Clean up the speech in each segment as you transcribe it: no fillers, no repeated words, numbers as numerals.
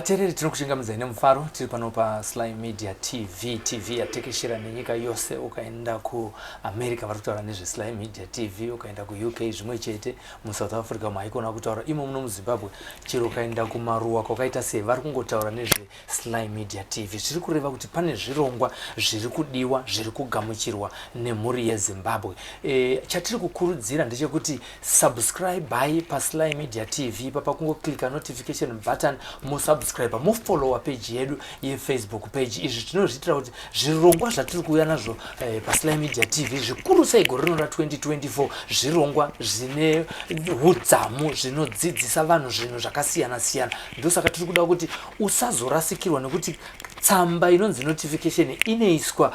Vatereri tinokushingamidza nemufaro tiri pano pa Sly Media TV yatekeshera nenyika yose ukaenda ku America vari kutaura nezve Sly Media TV ukaenda ku UK zvimwe chete mu South Africa maikona kutaura imo muno mu Zimbabwe chero ukaenda ku maruwa kwakaita sei vari kungotaura nezve Sly Media TV zviri kureva kuti pane zvirongwa zviri kudiwa zviri kugamuchirwa nemhuri yeZimbabwe. Chatiri kukurudzira ndechekuti subscribe pa Sly Media TV papa kungoclicka notification button subscribe follow page yedu ye Facebook page. Izvi tinozviitira kuti zvirongwa zvatiri kuuya nazvo pa Sly Media TV zvikuru sei gore rino 2024 zvirongwa zvine hudzamu zvinodzidzisa vanhu zvinhu zvakasiyana siyana. Ndosaka tiri kuda kuti usazorasikirwa nekuti tsamba inonzi notification inoiswa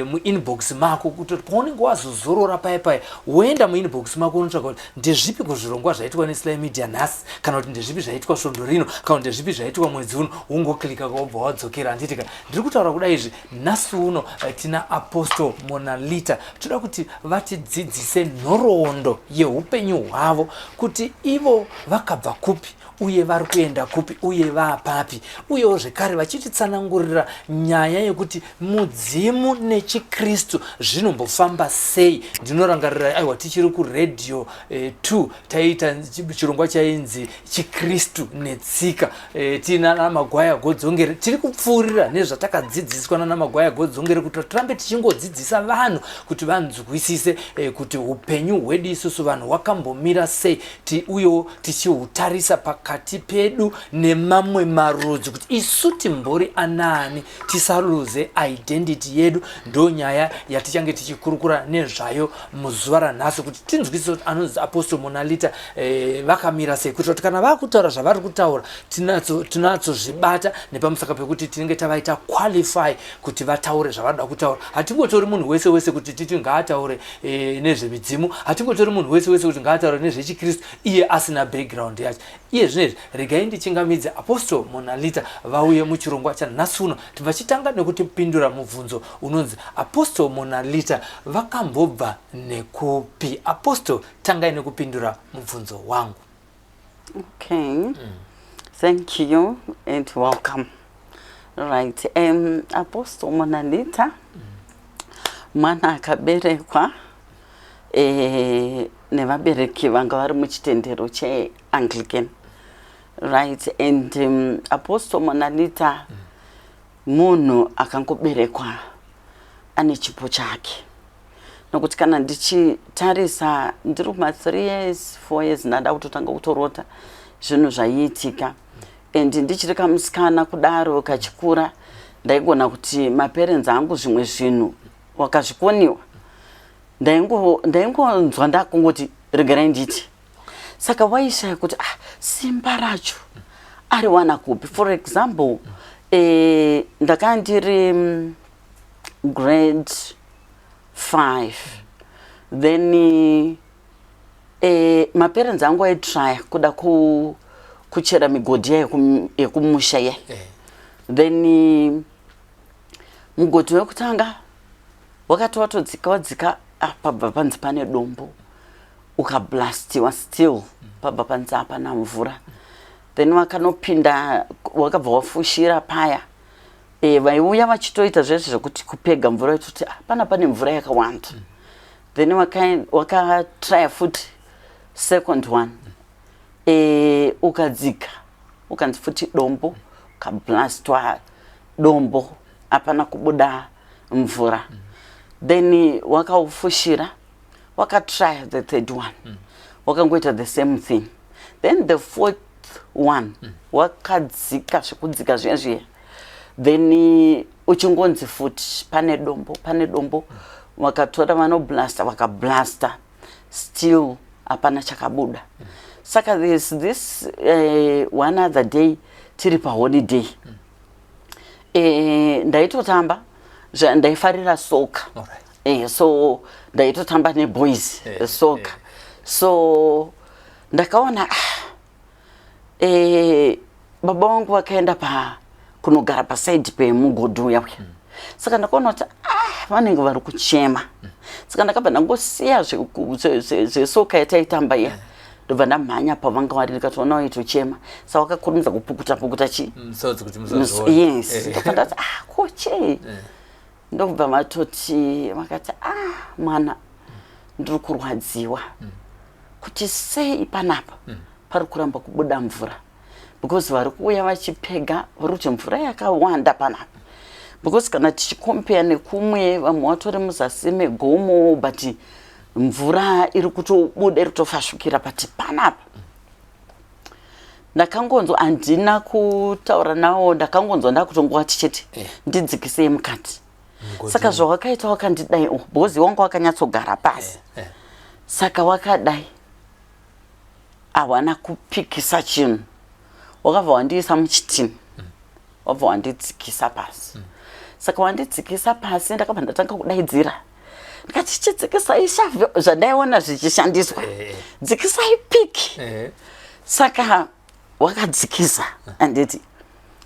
mu inbox mako kuti paunenge wazozorora paya woenda mu inbox mako unotsvaka kuti ndezvipi kuzvirongwa zvaitwa neSly Media nhasi kana kuti ndezvipi zvaitwa svondo rino kana ndezvipi zvaitwa mwedzi uno ungoclicka kwabva wadzokera. Anditika ndiri kutaura kuda izvi nhasi uno tina Apostle MONALITA toda kuti vatidzidzise nhoroondo yeupenyu hwavo kuti ivo vakabva kupi uye vari kuenda kupi uye vapapi uyewo zvekare vachititsanangurira nyaya yekuti mudzimu nechiKristu zvinombofamba sei. Ndinorangarira aiwa tichiri ku radio 2 taita chirongwa chainzi chiKristu netsika tina namagwaya godzongere tiri kupfuurira nezvatakadzidziswa namagwaya godzongere kuti tirambe tichingodzidzisa vanhu kuti vanzwisise kuti upenyu hwedu isusu vanhu hwakambomira sei uyewo tichihutarisa pakati pedu nemamwe marudzi kuti isu timbori anani tisaruze identity yedu. Ndo nyaya yatichange tichikurukura nezvayo muzuva ranhasi kuti tinzwisise kuti anonzi Apostle MONALITA vakamira sei kuitira kuti kana vakutaura zvavari kutaura tinatso zvibata nepamusaka pekuti tinenge tavaita qualify kuti vataure zvavanoda kutaura. Hatingotori munhu wese kuti titi ngaataure nezvemidzimu, hatingotori munhu wese kuti ngaataure nezvechiKristu iye asina background yacho. Iye zvinezvi regai ndichingamidze Apostle MONALITA vauye muchirongwa chanhasi uno vachitanga nekuti pindura mubvunzo unonzi Apostle MONALITA vakambobva nekupi. Apostle, tangai nekupindura mubvunzo wangu. Okay. Thank you and welcome. Right. Apostle MONALITA mwana akaberekwa nevabereki vanga vari muchitendero cheAnglican. Right. And Apostle MONALITA munhu akangoberekwa ane chipo chake. Nokuti kana ndichitarisa ndiri kuma 3 years 4 years ndada kutotanga kutorota zvinhu zvaiitika. And ndichiri kamusikana kudaro kachikura ndaigona kuti maparents angu zvimwe zvinhu wakazvikoniwa ndaingonzwa ndakungoti regerai nditi. Saka waishaya kuti simba racho ari wana kupi. For example, ndakandiri grade 5 then maparents angu aitraya kuda kuchera migodhi yekumusha iya. Then mugodhi wekutanga wakati wadzika pabva panzi pane dombo ukablastiwa still pabva panzi hapana mvura. Then wakanopinda wakabva wafushira paya vaiuya vachitoita zvese zvekuti kupega mvura yekuti pane mvura yakawanda. Then wakatraya futi second one ukadzika ukanzi futi dombo ukablastwa dombo hapana kubuda mvura. Then wakaufushira wakatraya the third one wakangoita the same thing. Then the fourth one wakadzika zvekudzika zviya then uchingonzi futi pane dombo wakatora vanoblasta wakablasta still hapana chakabuda. Saka there's this one other day tiri paholiday ndaitotamba ndaifarira soka. So ndaitotamba neboys soka. So ndakaona baba wangu wakaenda kunogara paside pemugodhi uya. Saka ndakaona kuti vanenge vari kuchema. Saka ndakabva ndangosiya zvesoka yataitamba iya ndobva ndamhanya pavanga vari ndikatoona waitochema saka wakakurumidza kupukuta chi yes ndobva ndati koche ndobva vatoti vakati mwana ndiri kurwadziwa kuti sei panapa pari kuramba kubuda mvura because vari kuuya vachipega vari kuti mvura yakawanda panapa because kana tichikompea nekumwe vamwe vatori muzasi megomo but mvura iri kutobuda iri kutofashukira pati panapa ndakangonzwa handina kutaura nawo ndakangonzwa ndakutongowati chete ndidzikisei mukati saka zvawakaita wakandidai bhozi wangu wakanyatsogara pasi saka wakadai hawana kupikisa chinhu wakabva wandiisa muchitini wabva wandidzikisa pasi saka wandidzikisa pasi ndakabva ndatanga kudaidzira ndikati chidzikisai shavhe zvandaiona zvichishandiswa dzikisai piki saka wakadzikisa anditi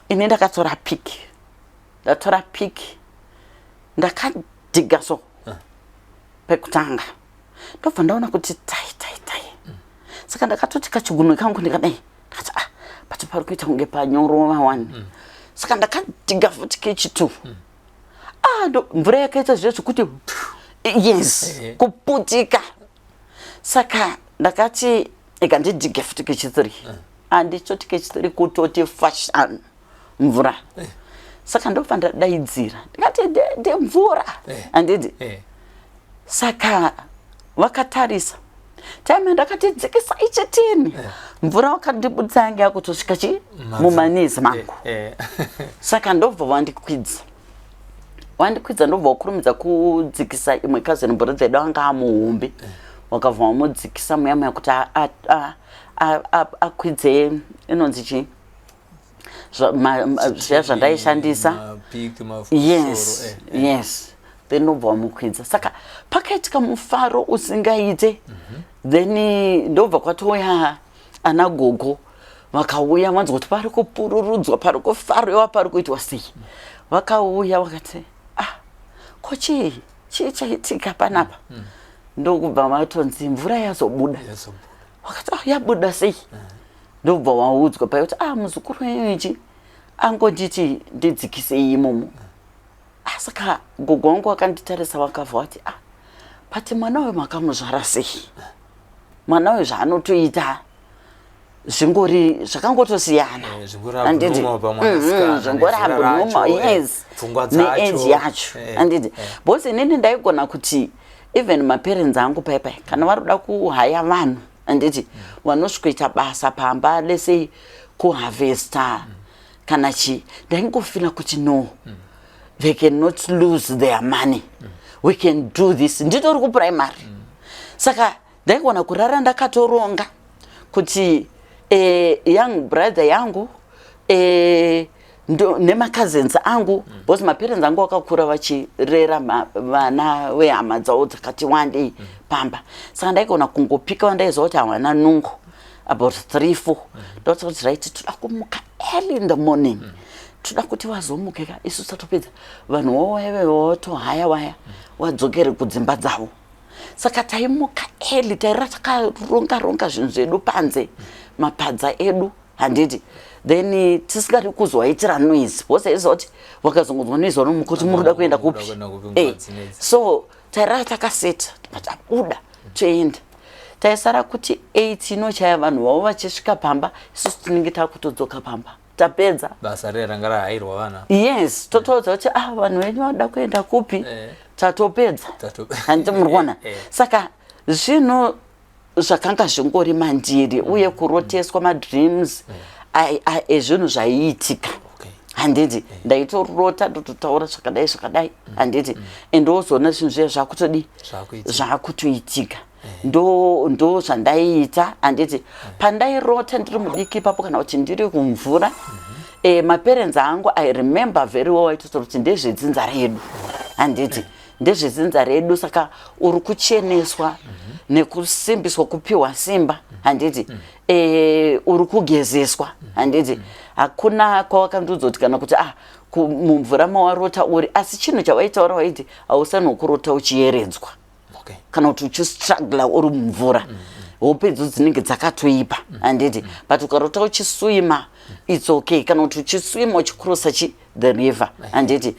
ini ndakatora piki ndatora piki ndakadhiga so pekutanga ndobva ndaona kuti tai saka ndakatoti kachigunwe kangu ndikadai ndikati pati pari kuita kunge panyorova 1 saka ndakadhiga futi kechi2 mvura yakaita zviro zvekuti yes kuputika saka ndakati ega ndidhige futi kechi3 handichoti kechi3 kutoti fashion mvura saka ndobva ndadaidzira ndikati ndemvura handidi saka vakatarisa time ndakati dzikisa ichitini mvura wakandibudisa yange yakutosvika chi mumanezi mangu saka ndobva wandikwidza ndobva wakurumidza kudzikisa imwe kazini mbura dzedu anga amuhombe wakabva wamudzikisa muyama yakuti akwidze inonzi chi zviya zvandaishandisa yes then ndobva wamukwidza saka pakaitika mufaro usingaite then ndobva kwatouya ana gogo vakauya vanzwa kuti pari kupururudzwa pari kufarewa pari kuitwa sei vakauya vakati ko chii chaitika panapa ndokubva vatonzi mvura yazobuda wakati yabuda sei ndobva waudzwa payoti muzukuru wenyu ichi angonditi ndidzikisei imomo saka gogo wangu wakanditarisa wakabva wati pati mwana we makamuzvara sei mwana we zvaanotoita zvingori zvakangotosiyana zvingori abnormal yes neage yacho handidi bhosi inini ndaigona kuti even maparents angu paipai kana vari kuda kuhaya vanhu handiti vanosvikoita basa pamba lese kuharvesta kana chi ndaingofila kuti no they cannot lose their money we can do this nditori kuprimary saka ndaigona kurara ndakatoronga kuti young brother yangu nemacousins angu because maparents angu wakakura vachirera vana vehama dzavo dzakati wandei pamba saka ndaigona kungopika wandaizwa kuti hawana nungo about 3-4 ndoti kuti right toda kumuka early in the morning toda kuti wazomukeka isu satopedza vanhu wawatohaya waya wadzokere kudzimba dzavo saka taimuka early taira takaronga zvinhu zvedu panze mapadza edu handiti then tisingari kuzowaitira noise bhosa izwa kuti wakazongonzwa noise wanomuka kuti muruda kuenda kupi so taira takaseta tabuda toenda taisara kuti 8 inochaya vanhu vavo vachisvika pamba isusu tinenge takutodzoka pamba tapedza basa ranga rahairwa vana yes totoudza kuti vanhu venyu vada kuenda kupi tatopedza handiti murikuona saka zvinhu zvakanga zvingori mandiri uye kuroteswa madreams ezvinhu zvaiitika handiti ndaitorota ndototaura zvakadai handiti endozoona zvinhu zviya zvakutodi zvakutoitika ndo zvandaiita handiti pandairota ndiri mudiki ipapo kana kuti ndiri kumvura maparents angu I remember very well aitotaura kuti ndezvedzinza redu handiti ndezvedzinza redu saka uri kucheneswa nekusimbiswa kupiwa simba handiti uri kugezeswa handiti hakuna kwawakandudzwa kuti kana kuti mumvura mawarota uri asi chinhu chawaitaura waiti hausanokurota uchiyeredzwa kana kuti uchistrugla uri mumvura hope dzinenge dzakatoipa handiti but ukarota uchiswima it's okay kana kuti uchiswima uchikrosa the river handiti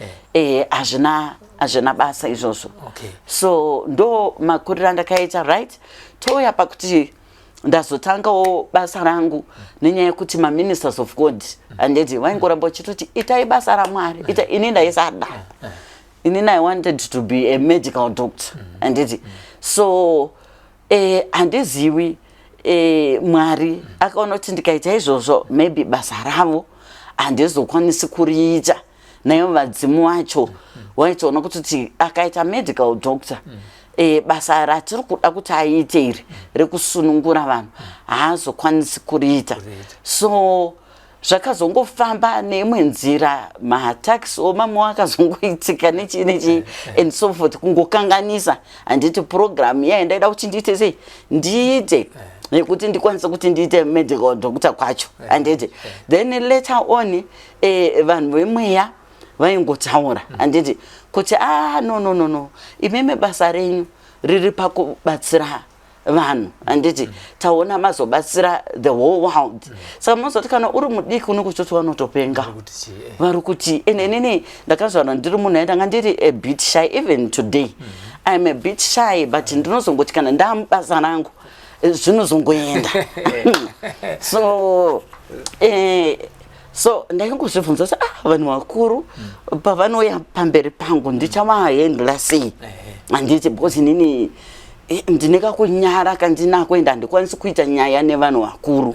hazvina basa izvozvo so ndo makuriro andakaita right touya pakuti ndazotangawo basa rangu nenyaya yekuti maministers of God handiti vaingoramba uchitoti itai basa raMwari ini ndaisada inini I wanted to be a medical doctor handiti so handizivi Mwari akaona kuti ndikaita izvozvo maybe basa ravo handizokwanisi kuriita nayo vadzimu vacho vaitoona kuti akaita medical doctor basa ratiri kuda kuti aite iri rekusunungura vanhu haazokwanisi kuriita so zvakazongofamba neimwe nzira mataxi omamwe akazongoitika nechi and so forth kungokanganisa handiti program yaindaida kuti ndiite sei ndiite nekuti ndikwanisa kuti ndiite medical doctor kwacho handiti then later on vanhu vemweya vaingotaura handiti kuti no imeme basa renyu riri pakubatsira vanhu handiti taona mazobatsira the whole world saka munozoti kana uri mudiki unokutoti vanotopenga vari kuti enenini ndakazvara ndiri munhu aitanga ndiri a bit shy even today I'm a bit shy but ndinozongoti kana ndamubasa rangu zvinozongoenda so ndaingozvibvunza kuti vanhu vakuru pavanoya pamberi pangu ndichavahendla sei handiti because inini ndinekakunyara kandinako ende handikwanisi kuita nyaya nevanhu vakuru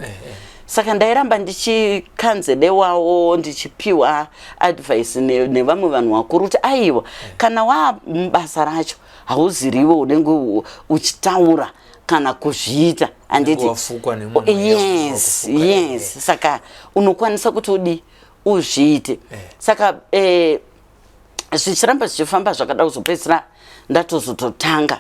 saka ndairamba ndichikanzelewawo ndichipiwa advice nevamwe vanhu vakuru kuti aiwa kana wamubasa racho hauziriwo unenge uchitaura kana kuzviita handiti yes saka unokwanisa kuti udi uzviite saka zvichiramba zvichifamba zvakada kuzopedzisira ndatozototanga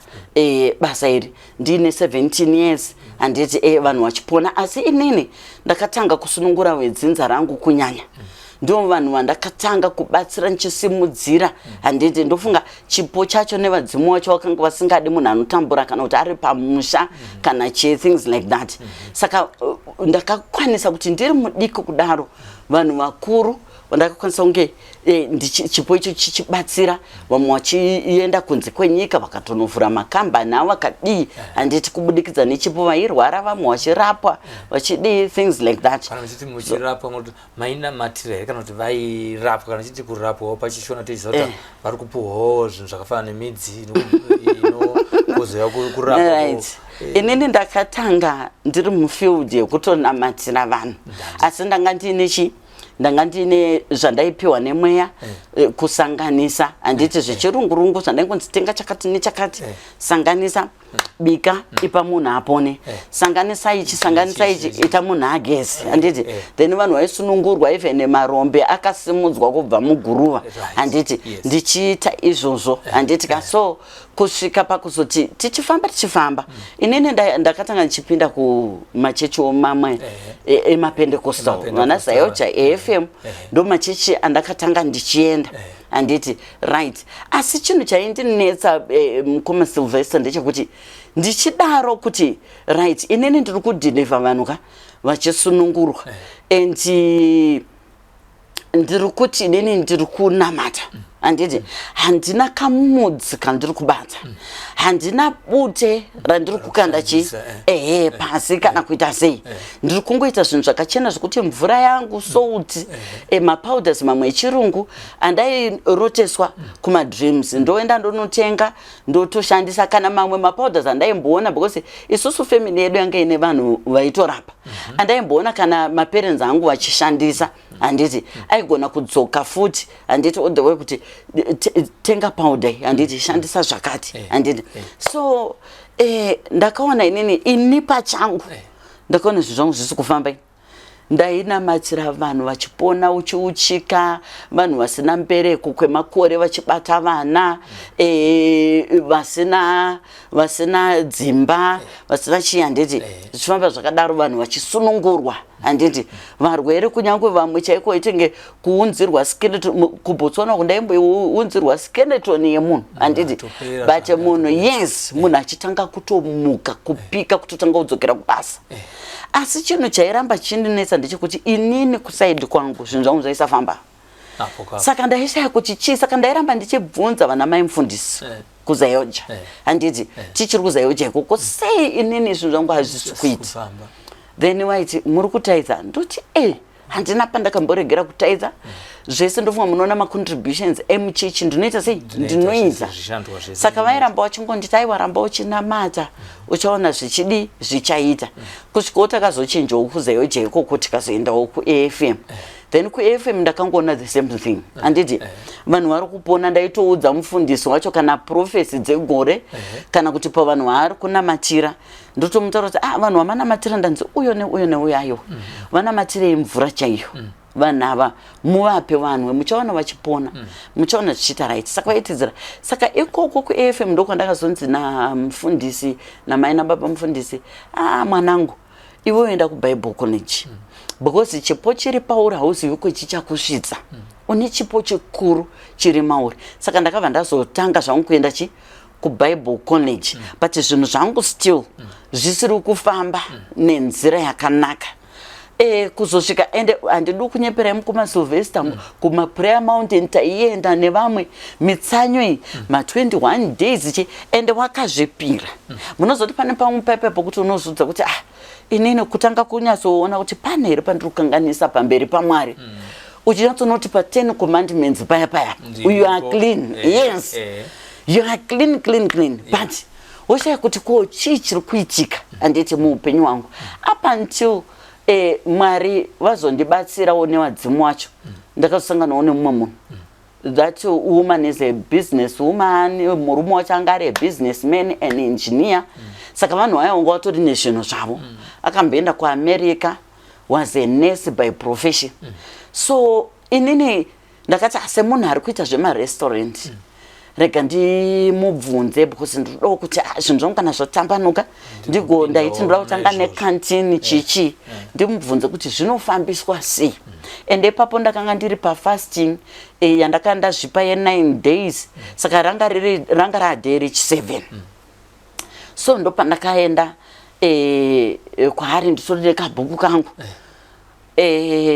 basa iri ndine 17 years handiti vanhu vachipona asi inini ndakatanga kusunungura wedzinza rangu kunyanya ndo vanhu vandakatanga kubatsira nichisimudzira handiti ndofunga chipo chacho nevadzimu vacho vakanga vasingadi munhu anotambura kana kuti ari pamusha kana things like that saka ndakakwanisa kuti ndiri mudiki kudaro vanhu vakuru ndakakwanisa kunge chipo icho chichibatsira vamwe vachienda kunze kwenyika vakatonovhura makambani avo vakadii handiti kubudikidza nechipo vairwara vamwe vachirapwa vachidii things like that kana muchiti muchirapwa kuti maina matira kana kuti vairapwa kana chiti kurapwa pachishona tichizota vari kupuwawo zvinhu zvakafanana nemidzi inokozeya kurapwa inini ndakatanga ndiri mufield yekutonamatira vanhu asi ndanga ndine zvandaipiwa nemweya kusanganisa handiti zvechirungurungu zvandaingonzi tenga chakati nechakati sanganisa bika ipa munhu apone sanganisa ichi ita munhu agezi handiti then vanhu vaisunungurwa even nemarombe akasimudzwa kubva muguruva handiti ndichiita izvozvo handiti so kusvika pakuzoti tichifamba inini ndakatanga ndichipinda kumachechi omamwe emapendekostal vana zayocha efm ndo machechi andakatanga ndichienda handiti right asi chinhu chaindinetsa mukoma Silvester ndechekuti ndichidaro kuti right inini ndiri kudhilivha vanhu vachisunungurwa and ndiri kuti inini ndiri kunamata handiti handina kamudzi kandiri kubata handina bute randiri kukanda pasi kana kuita sei ndiri kungoita zvinhu zvakachena zvokuti mvura yangu salt mapowders mamwe echirungu andairoteswa kumadreams ndoenda ndonotenga ndotoshandisa kana mamwe mapowders andaimboona because isusu family yedu yanga ine vanhu vaitorapa andaimboona kana maparents angu vachishandisa handiti aigona kudzoka futi handiti all the way kuti tenga powder handiti shandisa zvakati handiti so ndakaona inini ini pachangu ndakaona zvinhu zvangu zvisi kufamba ndainamatira vanhu vachipona uchiuchika vanhu vasina mbereko kwemakore vachibata vana vasina dzimba vasina chii handiti zvichifamba zvakadaro vanhu vachisunungurwa handiti varwere kunyange vamwe chaiko ichinge kuunzirwa skeleton kuBotswana kundaimbounzirwa skeleton yemunhu handiti but munhu yes munhu achitanga kutomuka kupika kutotanga kudzokera kubasa asi chinhu chairamba chindinetsa ndechekuti inini kusaidi kwangu zvinhu zvangu zvaisafamba saka ndaishaya kuti chii saka ndairamba ndichibvunza vana mai mufundisi kuzayoja handiti tichiri kuzayoja ikoko sei inini zvinhu zvangu hazvisi kuita then waiti muri kutaidza ndoti handina pandakamboregera kutaidza zvese ndofunga munoona macontributions emuchechi ndinoita sei ndinoita saka vairamba vachingonditi aiwa ramba uchinamata uchaona zvichidi zvichaita kusvika takazochenjawo kuzayoja ikoko tikazoendawo kuAFM then kuAFM ndakangoona the same thing handiti vanhu vari kupona ndaitoudza mufundisi wacho kana profesi dzegore kana kuti pavanhu vari kunamatira ndotomutaura kuti vanhu vamanamatira ndanzi uyo neuyo neuyo ayo vanamatirei mvura chaiyo vanhu ava muvape vanhu muchaona vachipona muchaona zvichiita right saka vaitidzira saka ikoko kuAFM ndokwandakazonzi namufundisi namai nababa mufundisi mwanangu iwe uenda kuBible College because chipo chiri pauri hauzivi kwechichakusvitsa une chipo chikuru chiri mauri saka ndakabva ndazotanga zvangu kuenda kuBible College but zvinhu zvangu still zvisiri kufamba nenzira yakanaka kuzosvika ende handidi kunyeperai kuma Silvester kuma prayer mountain taienda nevamwe mitsanyo iyi ma 21 days ende wakazvipira munozoti pane pamwe paipapo kuti unozudza kuti inini kutanga kunyatsoona kuti pane here pandiri kukanganisa pamberi paMwari uchinyatsonoti pa10 commandments paya you are clean yes you are clean but woshaya kuti ko chii chiri kuitika handiti muupenyu wangu up until Mwari vazondibatsirawo newadzimu wacho ndakazosanganawo nemumwe munhu that woman is a business woman murume wacho anga ari a businessman an engineer saka vanhu aya wanga vatori nezvinhu zvavo akamboenda kuAmerica was a nurse by profession so inini ndakati semunhu ari kuita zvemarestaurant rega ndimubvunze because ndinoda kuti zvinhu zvangu kana zvatambanuka ndaiti ndoda kutanga nekantini chichi ndimubvunze kuti zvinofambiswa sei ende ipapo ndakanga ndiri pafasting yandakanga ndazvipa ye9 days saka ranga radheri 7 so ndo pandakaenda kwaari nditorere kabhuku kangu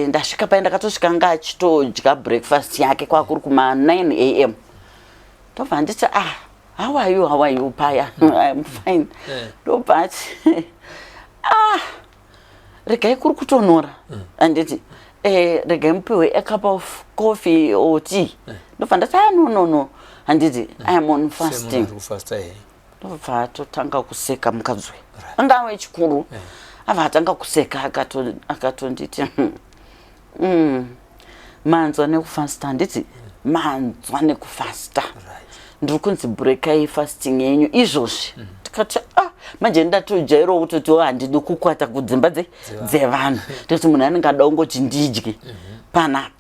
ndasvika pai ndakatosvika anga achitodya breakfast yake kwakuri kuma 9 AM ndobva nditi how are you paya I'm fine but regai kuri kutonora anditi regai mupiwe a cup of coffee or tea ndobva ndati no handiti I am on fasting ndobva totanga kuseka mukadzwe anga wechikuru abva atanga kuseka akatonditi manzwa nekufasta nditi manzwa nekufasta ndiri kunzi breakai fasting yenyu izvozvi tikati manje ndatojairawo kutoti handidi kukwata kudzimba dzevanhu ndoti munhu anenge ada kungoti ndidye panapa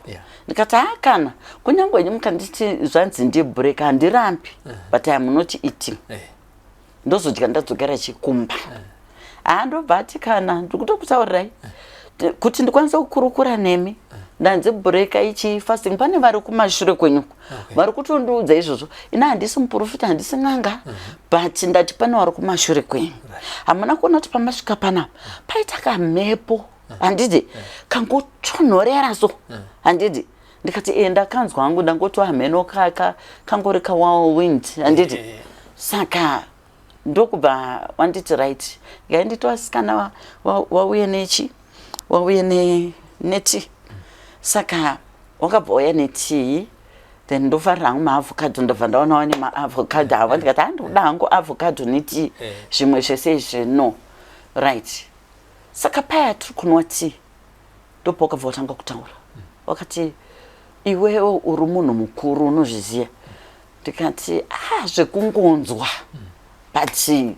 ndikati kana kunyange nyuka nditi zvanzi ndibreak handirambi but I am not eating ndozodya ndadzokera chikumba ndobva ati kana ndiri kutokutaurirai kuti ndikwanise kukurukura nemi ndanzi break ichi fasting pane vari kumashure kwenyu vari kutondiudza izvozvo ina handisi muprofita handisi n'anga but ndati pane vari kumashure kwenyu hamuna kuona kuti pamasvika panapa paita kamhepo handiti kangotonhorera so handiti ndikati ndakanzwa hangu ndangoti hameno kangori kawhirlwind handiti saka ndokubva wanditi right ngainditi wasikana wauye nechi wauye neti saka wakabva wauya netii then ndofarira hangu maavocado ndobva ndaona wane maavocado avo ndikati handikuda hangu avocado netii zvimwe zvese izvi no right saka paya tiri kunwa tii ndopa wakabva watanga kutaura wakati iwewo uri munhu mukuru unozviziva ndikati zvekungonzwa but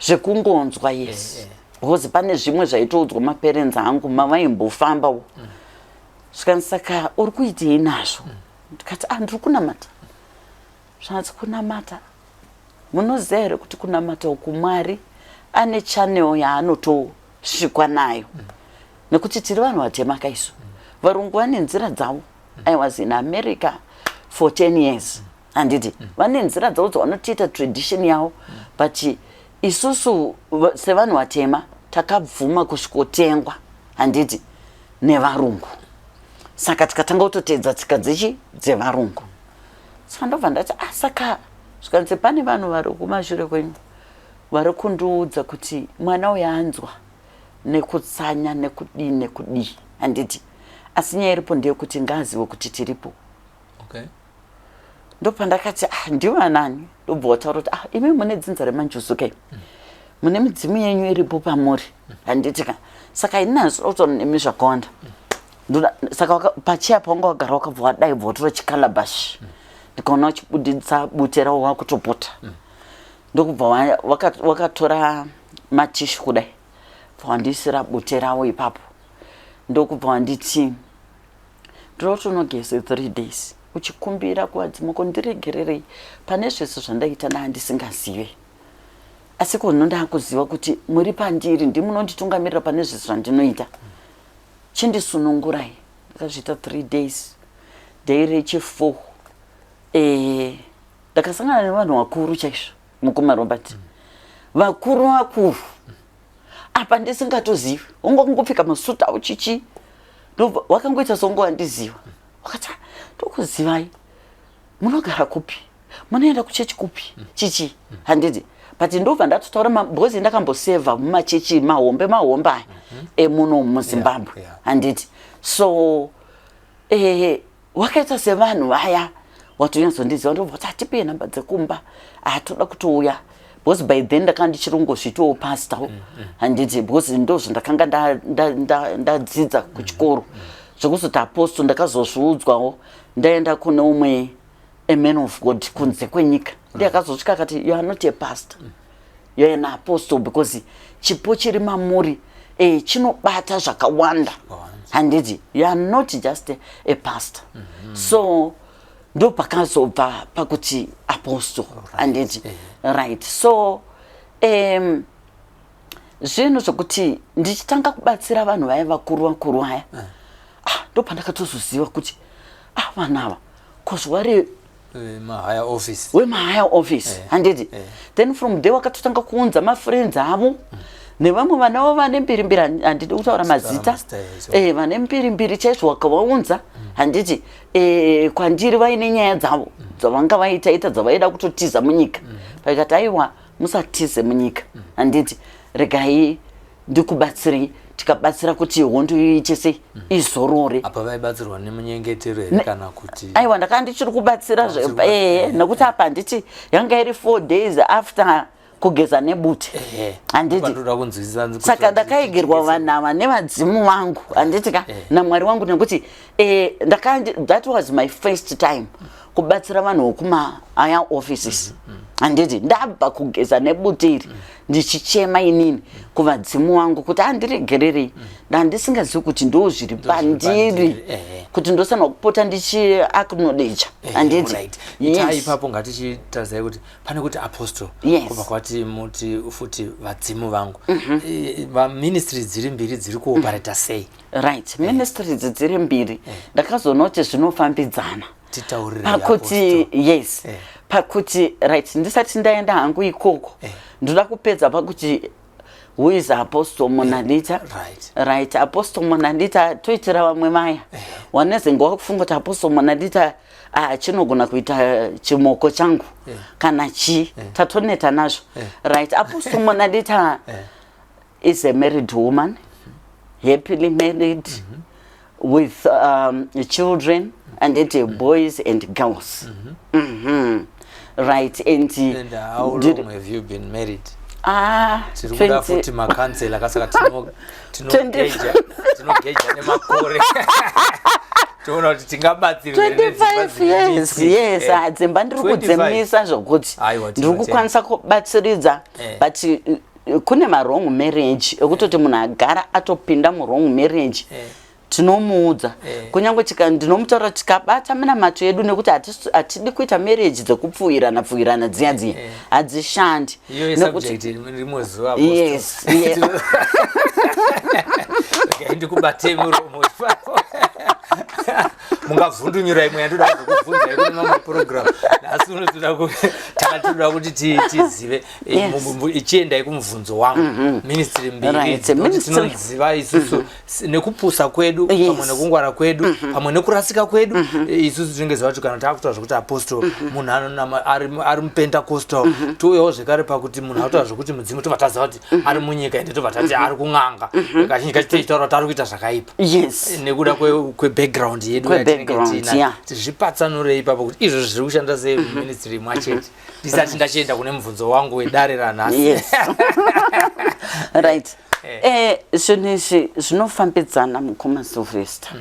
zvekungonzwa yes because pane zvimwe zvaitoudzwa maparents angu mavaimbofambawo saka uri kuitei nazvo ndikati ndiri kunamata zvanzi kunamata munoziva here kuti kunamata uku Mwari ane channel yaanotosvikwa nayo nekuti tiri vanhu vatema kaisu. Varungu vane nzira dzavo. I was in America for 10 years. Handiti vane nzira dzavo dzavanotiita tradition yavo, but isusu sevanhu vatema takabvuma kusvikotengwa handiti nevarungu. Saka tikatanga kutotedza tsika dzevarungu. Saka ndobva ndati saka zvikanzi pane vanhu vari kumashure kwenyu vari kundiudza kuti mwana uyu anzwa nekutsanya nekudii handiti, asi nyaya iripo ndeyekuti ngaazive kuti tiripo. Ndopa ndakati ndiva nani, ndobva wataura kuti imi mune dzinza remanjusu kai, mune midzimu yenyu iripo pamuri handiti ka. Saka inazvo nemi zvakawanda. Saka pachiya pawanga wagara wakabva wadai bhotora chikalabashi, ndikaona wachibuditsa bute rawo wakutopota. Ndokubva wakatora matishu kudai wandisira bute rawo ipapo. Ndokubva wanditi ndotonogeze 3 days uchikumbira kuvadzimu kundiregererei pane zvese zvandaita nahandisingazive, asi kuno ndakuziva kuti muri pandiri ndimunonditungamirira pane zvese zvandinoita. Chindisunungurai. Ndakazviita 3 days. Day rechi4 ndakasangana nevanhu vakuru chaizvo mukumarobati, vakuru apa ndisingatozivi, ungopfeka masuta uchichi wakangoita songo wandiziva. Wakati ndokuzivai, munogara kupi, munoenda kuchechi kupi chichi handiti. But ndobva ndatotaura mabhozi ndakamboseva mumachechi mahombe emuno muZimbabwe handiti. So wakaita sevanhu vaya watonyazondiziva. Ndobva kuti atipe nhamba dzekumba, toda kutouya, because by then ndakanga ndichirongozvitawo pastor handiti, because ndozvo ndakanga ndadzidza kuchikoro zvekuzoti apostle. Ndakazozviudzwawo ndaenda kune umwe a man of God kunze kwenyika, ndakazosvika akati you are not a pastor, you are an apostle, because chipo chiri mamuri chinobata zvakawanda handiti, you are not just a pastor. So ndo pakazobva pakuti apostle handiti, right. So zvinhu zvokuti ndichitanga kubatsira vanhu vaya vakuru vaya, ndo pandakatozoziva kuti vanhu ava kozvari wemahigher office handiti. Then from there wakatotanga kuunza mafriends avo nevamwe vanavo vane mbirimbiri, handidi kutaura mazita, vane mbirimbiri chaizvo wakavaunza handiti, kwandiri vaine nyaya dzavo dzavanga vaitaita dzavaida kutotiza munyika. Pakati aiwa musatize munyika handiti, regai ndikubatsirei, tikabatsira kuti hondo ichese izorore. Apa vaibatsirwa nemunyengetero here kana kuti? Aiwa ndakanga ndichiri kubatsira nekuti apa nditi yanga iri 4 days after kugeza nebute handiti. Saka ndakaigerwa vanhu ava nevadzimu vangu handiti ka naMwari wangu, nekuti that was my first time kubatsira vanhu vokuma higher offices handiti. Ndabva kugeza nebute iri ndichichema inini kuvadzimu wangu kuti andiregererei, ndandisingazivi kuti ndo zviri pandiri, kuti ndosanwa kupota ndichi acknowledge handiti. Ipapo ngatichitarisai kuti pane kuti apostle kubva kwati muti futi vadzimu vangu, ministries dziri mbiri dziri kuoperata sei? Right, ministries dziri mbiri ndakazoona kuti zvinofambidzana pakuti pakuti right, ndisati ndaenda hangu ikoko ndoda kupedza pakuti who is Apostle MONALITA, right. Apostle MONALITA toitira vamwe maya wanezenga wakufunga kuti Apostle MONALITA chinogona kuita chimoko changu kana tatoneta nazvo, right. Apostle MONALITA is a married woman, happily married with children and boys and girls. Right. And how long have you been married? 25 years. Yes, adzimba ndiri kudzemisa zvokuti ndiri kukwanisa kubatsiridza, but kune wrong marriage ekutoti munhu agara atopinda wrong marriage tinomuudza, kunyange ndinomutaura tikabata minamato yedu nekuti hatidi kuita marriage dzekupfuirana dziya hadzishandi. Yes. ndikubate muromo mungavhundunyura imwe yandoda kukubvunza kune mamwe program asi unotoda takatoda kuti tizive ichiendai kumubvunzo wangu ministry mbiri tinoziva isusu nekupusa kwedu pamwe nekungwara kwedu pamwe nekurasika kwedu isusu tinenge zvavati kana takuta zvokuti apostle munhu ari mupentecostal touyawo zvekare pakuti munhu akuta zvokuti mudzimu tobva taziva kuti ari munyika ende tobva tati ari kun'anga kazhinji kacho tichitaura kuti ari kuita zvakaipa nekuda kwebackground yedu tizvipatsanurei ipapo kuti izvo zviri kushanda sei muministry mwachete ndisati ndachienda kune mubvunzo wangu wedare ranhasi. Right. Zvinhu izvi zvinofambidzana mukoma Silvester.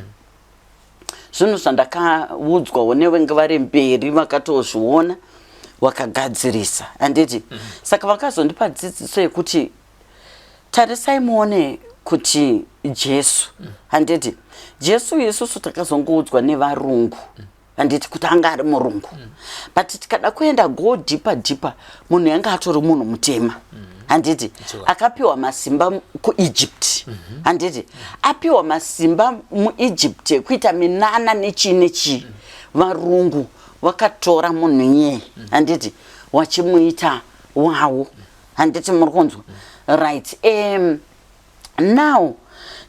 Zvinhu zvandakaudzwawo nevenge vari mberi vakatozviona vakagadzirisa handiti. Saka vakazondipa dzidziso yekuti tarisai muone kuti Jesu handiti. Jesu isusu takazongoudzwa nevarungu handiti kuti anga ari murungu. But tikada kuenda go deeper munhu yanga atori munhu mutema handiti. Akapiwa masimba kuEgypt handiti. Apiwa masimba muEgypt ekuita minana nechi varungu vakatora munhu iye handiti wachimuita wawo handiti muri kunzwa. Right. Now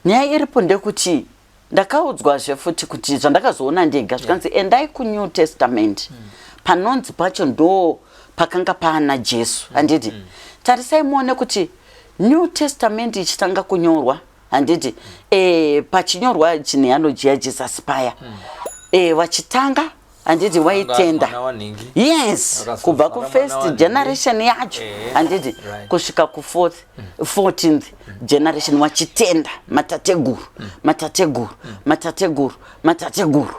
nyaya iripo ndekuti ndakaudzwazve futi kuti zvandakazoona ndega zvikanzi endai kuNew Testament panonzi pacho ndo pakanga pana Jesu handiti. Tarisai muone kuti New Testament ichitanga kunyorwa handiti pachinyorwa genealogy yaJesus paya vachitanga handiti waitenda yes kubva ku1st generation yacho handiti kusvika ku14th generation wachitenda matateguru.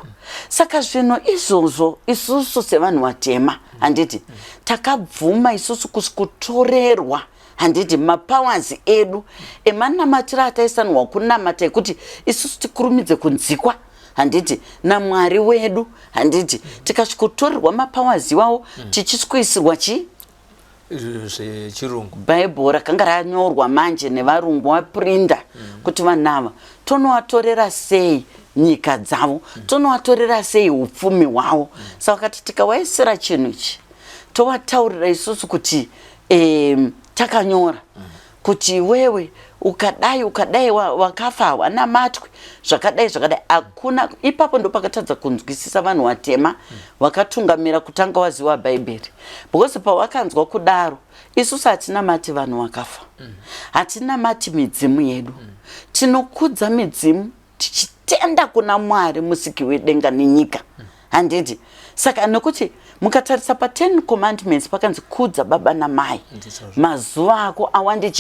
Saka zvinhu izvozvo isusu sevanhu vatema handiti takabvuma isusu kutorerwa handiti mapowers edu emanamatira ataisanwa kunamata ekuti isusu tikurumidze kunzikwa handiti naMwari wedu handiti tikasvikotorerwa mapowers iwawo tichiskuisirwa chirungu Bible rakanga ranyorwa manje nevarungu waprinda kuti vanhu tonovatorera sei nyika dzavo tonovatorera sei upfumi hwavo. Saka kati tikawaisira chinhu ichi tovataurira isusu kuti takanyora kuti wewe ukadai wakafa hawanamatwi zvakadai hakuna. Ipapo ndo pakatadza kunzwisisa vanhu vatema vakatungamira kutanga waziwa Bhaibheri because pawakanzwa kudaro isusu hatinamati vanhu vakafa hatinamati midzimu yedu tinokudza midzimu tichitenda kuna Mwari musiki wedenga nenyika handiti. Saka nekuti mukatarisa pa10 commandments pakanzi kudza baba namai mazuva ako awande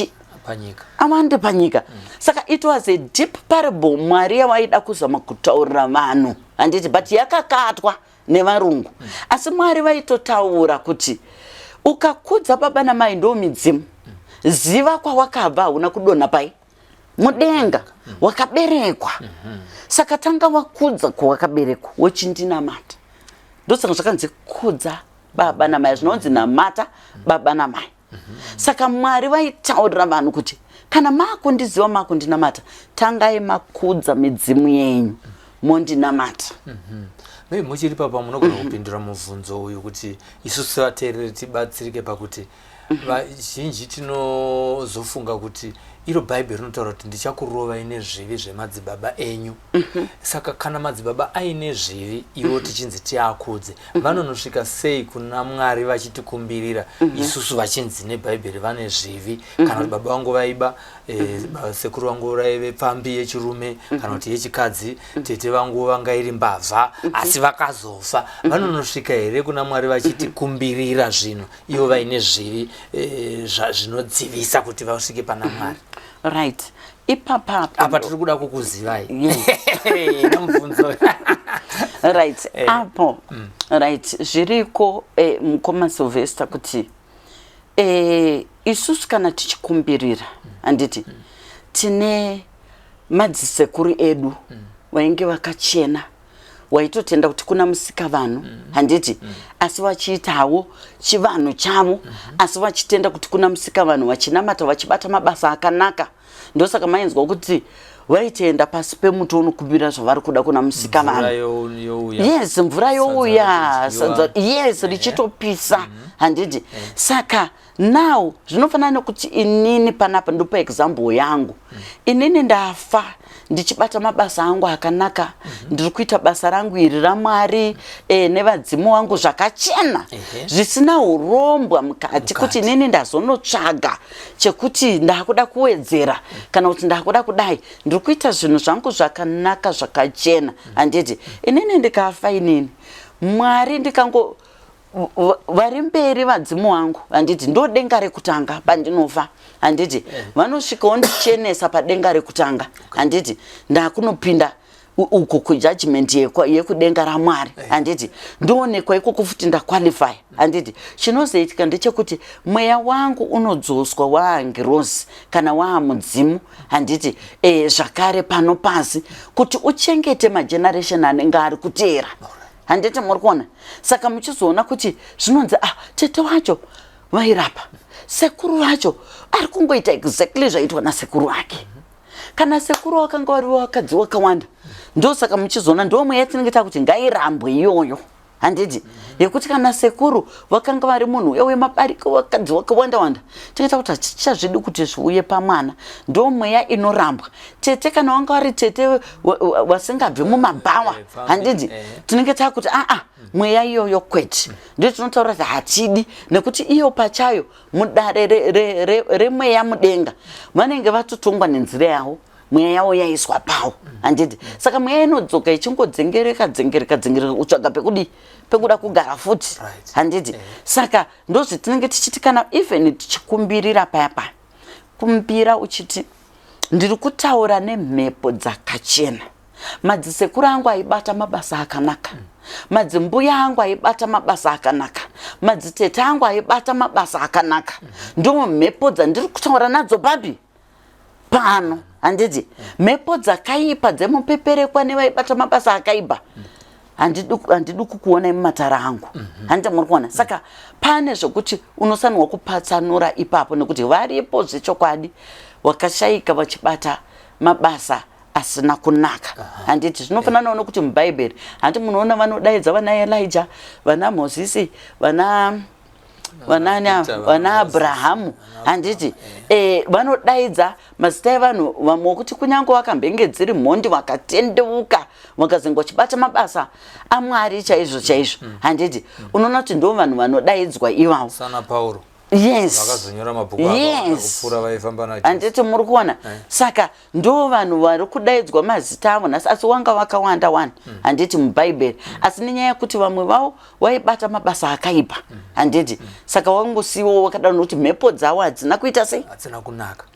panyika. Saka it was a deep parable Mwari yawaida kuzama kutaurira vanhu handiti but yakakatwa nevarungu. Asi Mwari vaitotaura kuti ukakudza baba namai ndo midzimu ziva kwawakabva hauna kudonha pai mudenga wakaberekwa. Saka tanga wakudza kwawakaberekwa wochindinamata. Ndosaka zvakanzi kudza baba namai zvinonzi namata baba namai. Saka Mwari vaitaurira vanhu kuti kana makundiziva makundinamata tangai makudza midzimu yenyu mondinamata. Muchiri papa munogona kupindura mubvunzo uyu kuti isusu vateereri tibatsirike pakuti vazhinji tinozofunga kuti iro Bhaibheri rinotaura kuti ndichakurova ine zvivi zvemadzibaba enyu. Saka kana madzibaba aine zvivi ivo tichinzi tiakudze vanonosvika sei kuna Mwari vachitikumbirira isusu vachinzi neBhaibheri vane zvivi kana kuti baba vangu vaiba sekuru vangu vaive pfambi yechirume kana kuti yechikadzi tete vangu vanga iri mbavha asi vakazofa vanonosvika here kuna Mwari vachitikumbirira zvinhu ivo vaine zvivi zvinodzivisa kuti vasvike pana Mwari. Right. Ipapa apa tiri kuda kukuzivai nomubvunzo right apo right zviriko mukoma Silvester kuti isusu kana tichikumbirira handiti tine madzisekuru edu vainge vakachena waitotenda kuti kuna musika vanhu handiti asi vachiitawo chivanhu chavo asi vachitenda kuti kuna musika vanhu vachinamata vachibata mabasa akanaka. Ndosaka mainzwa kuti vaitenda pasi pemuti unokumbira zvavari kuda kuna musika vanhu. Yes, mvura youya, yes, richitopisa handiti. Saka now zvinofanana nekuti inini panapa ndopa example yangu. Inini ndafa ndichibata mabasa angu akanaka, ndiri kuita basa rangu iri raMwari nevadzimu wangu zvakachena, zvisina urombwa mukati kuti inini ndazonotsvaga chekuti ndakuda kuwedzera kana kuti ndakuda kudai. Ndiri kuita zvinhu zvangu zvakanaka zvakachena handiti. Inini ndikafa inini Mwari ndikango vari mberi vadzimu wangu handiti ndo denga rekutanga pandinofa handiti. Vanosvika ondichenesa padenga rekutanga handiti. Ndakunopinda uko kujudgment yekudenga raMwari handiti. Ndoonekwa ikoko futi ndaqualify handiti. Chinozoitika ndechekuti mweya wangu unodzoswa waangirozi kana waamudzimu handiti zvakare pano pasi kuti uchengete mageneration anenge ari kuteera handiti. Muri kuona? Saka muchizoona kuti zvinonzi tete wacho vairapa, sekuru wacho ari kungoita exactly zvaitwa nasekuru wake. Kana sekuru wakanga vari wakadzi wakawanda, ndo saka muchizoona ndo mweya tinenge takuti ngairambwe iyoyo handiti. Yekuti kana sekuru wakanga vari munhu uya wemabariko wakadzi wakawanda wanda, tinenge takuti hatichazvidi kuti zviuye pamwana, ndo mweya inorambwa. Tete kana wanga vari tete wasingabve mumabhawa handiti, tinenge takuti mweya iyoyo kwete. Ndio tinotaura kuti hatidi nekuti iyo pachayo mudare remweya mudenga vanenge vatotongwa nenzira yawo, mweya yawo yaiswa pawo handiti. Saka mweya inodzoka ichingodzengereka utsvaga pekuda kugara futi handiti. Saka ndozvitinenge tichiti kana even tichikumbirira paya kumbira uchiti ndiri kutaura nemhepo dzakachena. Madzisekuru angu aibata mabasa akanaka, madzimbuya angu aibata mabasa akanaka, madzitete angu aibata mabasa akanaka. Ndo mhepo dzandiri kutaura nadzo babi pano handiti. Mhepo dzakaipa dzemupeperekwa nevaibata mabasa akaipa handidi kukuona mumatara angu handiti. Muri kuona? Saka pane zvokuti unosanirwa kupatsanura ipapo nekuti varipo zvechokwadi wakashayika vachibata mabasa asina kunaka handiti. Zvinofanana nokuti mubhaibheri handi munoona vanodaidza vana Elijah, vana Mozisi, vana Abrahamu handiti. Vanodaidza mazita evanhu vamwe wokuti kunyange wakambenge dziri mhondi wakatendeuka wakazenge wachibata mabasa aMwari chaizvo handiti. Unoona kuti ndo vanhu vanodaidzwa ivavo. Sana Pauro. Yes. Vakazonyora mabhuku akupfura vaifamba naJesu. Handiti. Muri kuona? Saka ndo vanhu vari kudaidzwa mazita avo nhasi, asi wanga wakawanda wani handiti mubhaibheri. Asi nenyaya yekuti vamwe vavo vaibata mabasa akaipa handiti. Saka wangosiwo wakada nokuti mhepo dzavo hadzina kuita sei?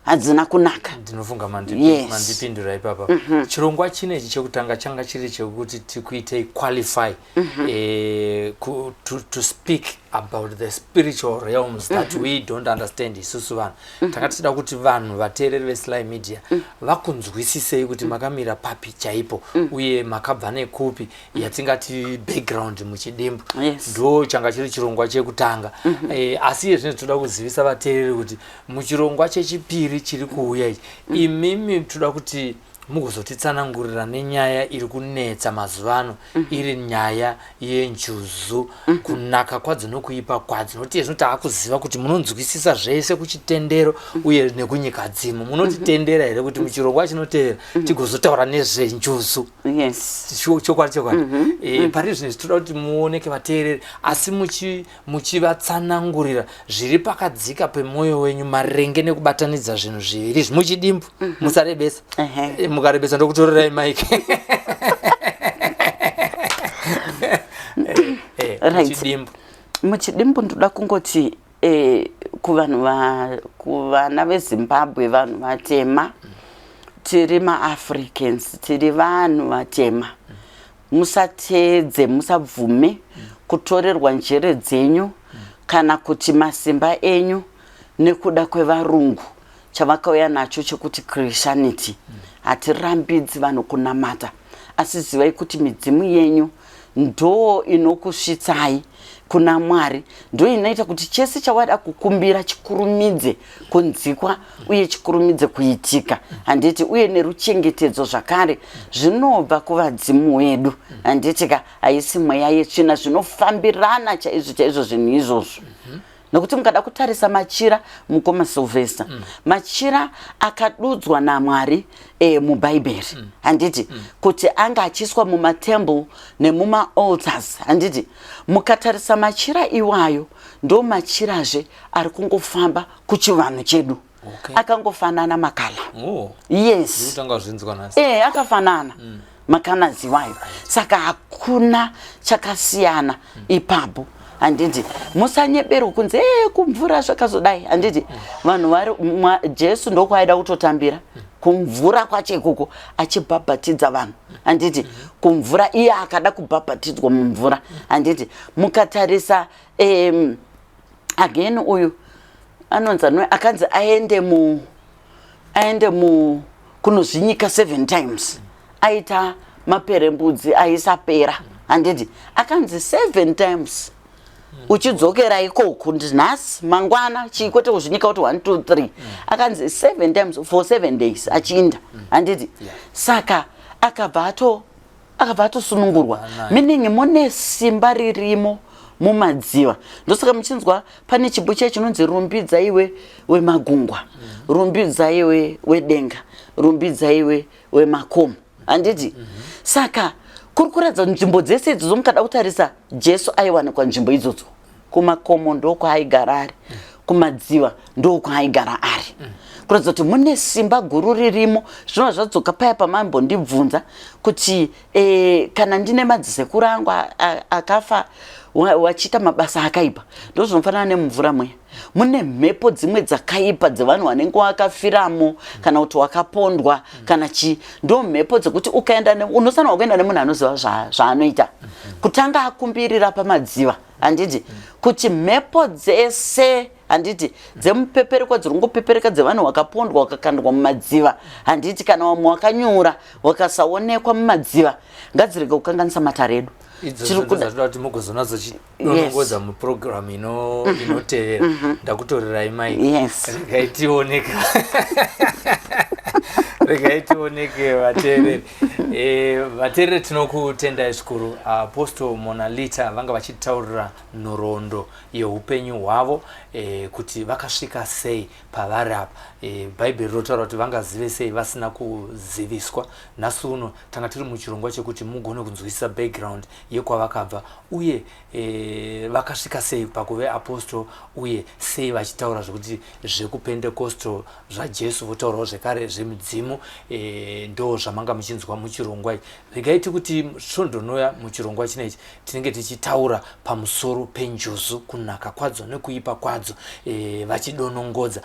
Hadzina kunaka. Ndinofunga mandipindura ipapa. Chirongwa chinechi chekutanga changa chiri chekuti tikuite qualify to speak about the spiritual realms that we don't understand isusu vanhu. Takatida kuti vanhu vateereri veSly Media vakunzwisisei kuti makamira papi chaipo uye makabva nekupi yatingati background muchidimbu. Ndo changa chiri chirongwa chekutanga. Asi izvi toda kuzivisa vateereri kuti muchirongwa chechipiri chiri kuuya ichi imimi toda kuti mugozotitsanangurira nenyaya iri kunetsa mazuvano iri nyaya yenjuzu kunaka kwadzo nokuipa kwadzo. Noti izvo taakuziva kuti munonzwisisa zvese kuchitendero uye nekunyika dzimo. Munotitendera here kuti muchirongwa chinoteera tigozotaura nezvenjuzu? Yes. Chokwadi. Pari zvinhu toda kuti muoneke vateereri asi muchivatsanangurira zviri pakadzika pemwoyo wenyu marenge nekubatanidza zvinhu zviviri muchidimbu. Musarebesa. Mukarebesa ndokutorerai mike. Muchidimbu ndoda kungoti kuvana veZimbabwe, vanhu vatema, tiri maAfricans, tiri vanhu vatema. Musateedze, musabvume kutorerwa njere dzenyu kana kuti masimba enyu nekuda kwevarungu chavakauya nacho chekuti Christianity. Hatirambidzi vanhu kunamata, asi zivai kuti midzimu yenyu ndo inokusvitsai kuna Mwari, ndo inoita kuti chese chawada kukumbira chikurumidze kunzikwa uye chikurumidze kuitika. Handiti uye neruchengetedzo zvakare zvinobva kuvadzimu wedu. Handitika haisi mweya yetsvina, zvinofambirana chaizvo zvinhu izvozvo. Nokuti mukada kutarisa machira mukoma Silvester, machira akadudzwa naMwari mubhaibheri. Handiti kuti anga achiswa mumatemple nemumaaltars. Handiti mukatarisa machira iwayo ndo machirazve ari kungofamba kuchivanhu chedu. Akangofanana makala. Yes. Akafanana makana ziwayo. Saka hakuna chakasiyana ipapo. Handiti musanyebero kunze kumvura zvakazodai. Handiti vanhu vari Jesu ndokwaida kutotambira kumvura kwache ikoko achibhabhatidza vanhu. Handiti kumvura iye akada kubhabhatidzwa mumvura. Handiti mukatarisa again uyu anonzi akanzi aende mu kunozvinyika 7 times, aita maperembudzi aisapera. Handiti akanzi 7 times uchidzokera ikoko nhasi mangwana chikwete kuzvinyika kuti 1 2 3 akanzi 7 times for 7 days achinda. Handiti saka akabva atosunungurwa, meaning mune simba ririmo mumadziva. Ndosaka muchinzwa pane chibuche chinonzi rumbidza iwe wemagungwa, rumbidza iwe wedenga, rumbidza iwe wemakomo. Handiti saka kuri kuratidza nzvimbo dzese idzodzo mukada kutarisa Jesu aiwanikwa nzvimbo idzodzo. Kumakomo ndokwaigara ari, kumadziva ndokwaigara ari. Kuratidza kuti mune simba guru ririmo. Zvino zvadzoka paya pamambondibvunza kuti kana ndine madzissekuru angu akafa wachita mabasa akaipa, ndozvinofanana nemumvura mweya. Mune mhepo dzimwe dzakaipa dzevanhu vanenge wakafiramo kana kuti wakapondwa kana ndo mhepo dzekuti ukaenda unosanwa kuenda nemunhu anoziva zvaanoita. Kutanga akumbirira pamadziva. Handiti kuti mhepo dzese handiti dzemupepereko dziri kungopepereka dzevanhu wakapondwa wakakandwa mumadziva. Handiti kana wamwe wakanyura wakasaonekwa mumadziva ngadzirege kukanganisa matare edu. Kuti mugozonazo chinongoza muprogram inotevera. Ndakutorerai mai regaiti vateereri. Vateereri tinokutendai zvikuru. Apostle MONALITA vanga vachitaurira nhoroondo yeupenyu hwavo kuti vakasvika sei pavari apa. Bhaibheri rotaura kuti vangazive sei vasina kuziviswa. Nhasi uno tanga tiri muchirongwa chekuti mugone kunzwisisa background yekwavakabva uye vakasvika sei pakuve apostle uye sei vachitaura zvokuti zvekupendekostal zvaJesu votaurawo zvekare zvemudzimu. Ndo zvamanga muchinzwa muchirongwa ichi. Regaiti kuti svondonoya muchirongwa chinechi tinenge tichitaura pamusoro penjuzu, kunaka kwadzo nekuipa kwadzo, vachidonongodza.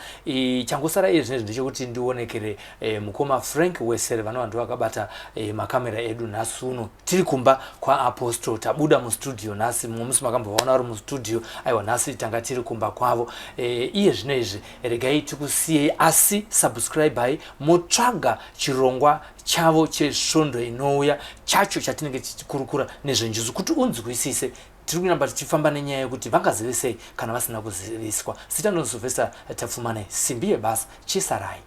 Changosara iye zvinezvi ndechekuti ndionekere mukoma Frank Wesere vanhu vakabata makamera edu nhasi uno tiri kumba kwaApostle. Tabuda mustudio nhasi, mumwe musi makambovaona vari mustudio. Aiwa nhasi tanga tiri kumba kwavo. Iye zvinezvi regai tikusiyei, asi subscribe motsvaga chirongwa chavo chesvondo inouya chacho chatinenge tichikurukura nezvenjuzu kuti unzwisise. Tiri kunamba tichifamba nenyaya yekuti vangazive sei kana vasina kuziviswa. Sita ndoni Silvester tapfuma naye. Simbi yebasa chisarai.